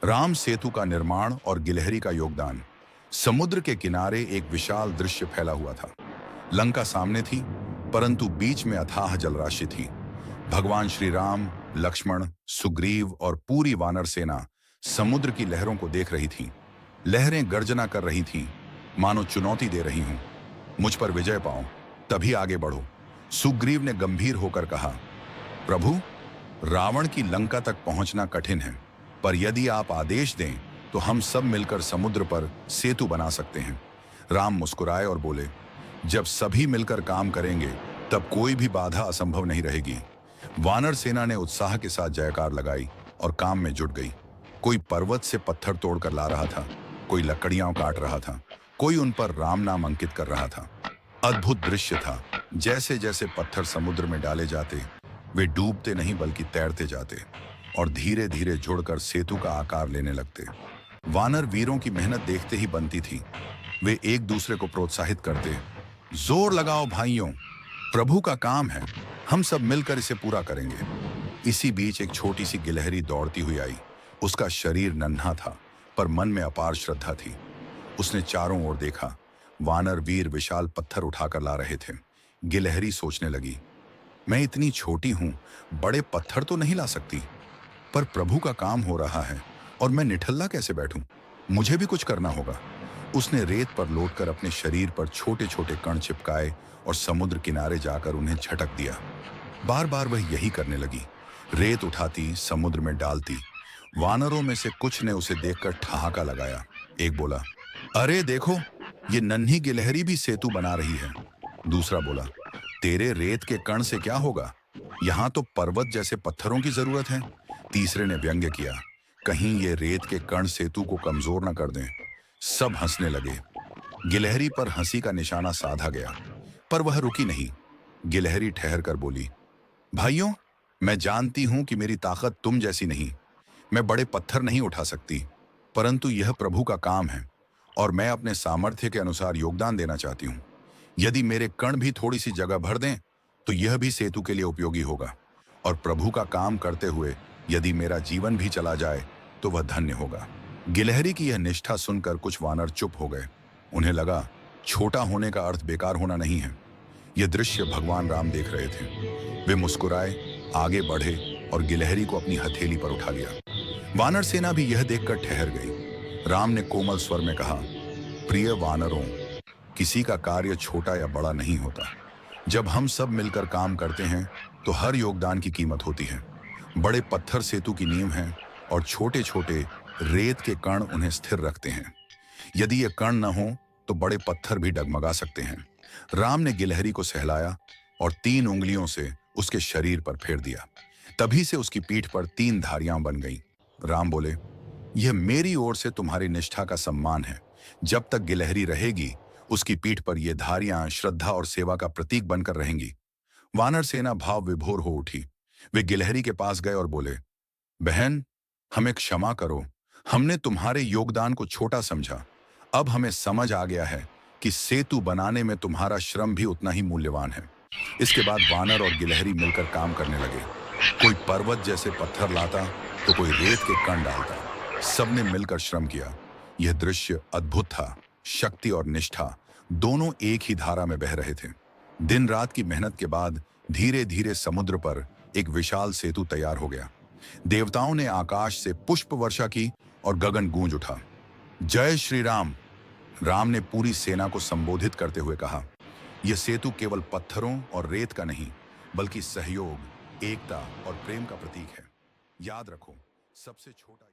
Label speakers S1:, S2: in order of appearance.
S1: राम सेतु का निर्माण और गिलहरी का योगदान। समुद्र के किनारे एक विशाल दृश्य फैला हुआ था। लंका सामने थी, परंतु बीच में अथाह जलराशि थी। भगवान श्री राम, लक्ष्मण, सुग्रीव और पूरी वानर सेना समुद्र की लहरों को देख रही थी। लहरें गर्जना कर रही थीं, मानो चुनौती दे रही हूं, मुझ पर विजय पाओ, तभी आगे बढ़ो। सुग्रीव ने गंभीर होकर कहा, प्रभु, रावण की लंका तक पहुंचना कठिन है, पर यदि आप आदेश दें तो हम सब मिलकर समुद्र पर सेतु बना सकते हैं। राम मुस्कुराए और बोले, जब सभी मिलकर काम करेंगे तब कोई भी बाधा असंभव नहीं रहेगी। वानर सेना ने उत्साह के साथ जयकार लगाई और काम में जुट गई। कोई पर्वत से पत्थर तोड़कर ला रहा था, कोई लकड़ियां काट रहा था, कोई उन पर राम नाम अंकित कर रहा था। अद्भुत दृश्य था। जैसे जैसे पत्थर समुद्र में डाले जाते, वे डूबते नहीं बल्कि तैरते जाते और धीरे धीरे जुड़कर सेतु का आकार लेने लगते। वानर वीरों की मेहनत देखते ही बनती थी। वे एक दूसरे को प्रोत्साहित करते, जोर लगाओ भाइयों, प्रभु का काम है, हम सब मिलकर इसे पूरा करेंगे। इसी बीच एक छोटी सी गिलहरी दौड़ती हुई आई। उसका शरीर नन्हा था, पर मन में अपार श्रद्धा थी। उसने चारों ओर देखा। वानर वीर विशाल पत्थर उठाकर ला रहे थे। गिलहरी सोचने लगी, मैं इतनी छोटी हूं, बड़े पत्थर तो नहीं ला सकती, पर प्रभु का काम हो रहा है और मैं निठल्ला कैसे बैठूं? मुझे भी कुछ करना होगा। उसने रेत पर लौटकर अपने शरीर पर छोटे छोटे कण चिपकाए और समुद्र किनारे जाकर उन्हें झटक दिया। बार बार वह यही करने लगी, रेत उठाती, समुद्र में डालती। वानरों में से कुछ ने उसे देखकर ठहाका लगाया। एक बोला, अरे देखो, ये नन्ही गिलहरी भी सेतु बना रही है। दूसरा बोला, तेरे रेत के कण से क्या होगा, यहाँ तो पर्वत जैसे पत्थरों की जरूरत है। तीसरे ने व्यंग्य किया, कहीं ये रेत के कण सेतु को कमजोर न कर दें। सब हंसने लगे। गिलहरी पर हंसी का निशाना साधा गया, पर वह रुकी नहीं। गिलहरी ठहर कर बोली, भाइयों, मैं जानती हूं कि मेरी ताकत तुम जैसी नहीं, मैं बड़े पत्थर नहीं उठा सकती, परंतु यह प्रभु का काम है और मैं अपने सामर्थ्य के अनुसार योगदान देना चाहती हूँ। यदि मेरे कण भी थोड़ी सी जगह भर दें तो यह भी सेतु के लिए उपयोगी होगा, और प्रभु का काम करते हुए यदि मेरा जीवन भी चला जाए तो वह धन्य होगा। गिलहरी की यह निष्ठा सुनकर कुछ वानर चुप हो गए। उन्हें लगा, छोटा होने का अर्थ बेकार होना नहीं है। यह दृश्य भगवान राम देख रहे थे। वे मुस्कुराए, आगे बढ़े और गिलहरी को अपनी हथेली पर उठा लिया। वानर सेना भी यह देखकर ठहर गई। राम ने कोमल स्वर में कहा, प्रिय वानरों, किसी का कार्य छोटा या बड़ा नहीं होता। जब हम सब मिलकर काम करते हैं तो हर योगदान की कीमत होती है। बड़े पत्थर सेतु की नींव हैं और छोटे छोटे रेत के कण उन्हें स्थिर रखते हैं। यदि ये कण न हो तो बड़े पत्थर भी डगमगा सकते हैं। राम ने गिलहरी को सहलाया और 3 उंगलियों से उसके शरीर पर फेर दिया। तभी से उसकी पीठ पर 3 धारियां बन गईं। राम बोले, यह मेरी ओर से तुम्हारी निष्ठा का सम्मान है। जब तक गिलहरी रहेगी, उसकी पीठ पर ये धारियां श्रद्धा और सेवा का प्रतीक बनकर रहेंगी। वानर सेना भाव विभोर हो उठी। वे गिलहरी के पास गए और बोले, बहन, हमें क्षमा करो, हमने तुम्हारे योगदान को छोटा समझा। अब हमें समझ आ गया है कि सेतु बनाने में तुम्हारा श्रम भी उतना ही मूल्यवान है। इसके बाद वानर और गिलहरी मिलकर काम करने लगे। कोई पर्वत जैसे पत्थर लाता तो कोई रेत के कण डालता। सबने मिलकर श्रम किया। यह दृश्य अद्भुत था। शक्ति और निष्ठा दोनों एक ही धारा में बह रहे थे। दिन रात की मेहनत के बाद धीरे धीरे समुद्र पर एक विशाल सेतु तैयार हो गया। देवताओं ने आकाश से पुष्प वर्षा की और गगन गूंज उठा। जय श्री राम। राम ने पूरी सेना को संबोधित करते हुए कहा, यह सेतु केवल पत्थरों और रेत का नहीं, बल्कि सहयोग, एकता और प्रेम का प्रतीक है। याद रखो, सबसे छोटा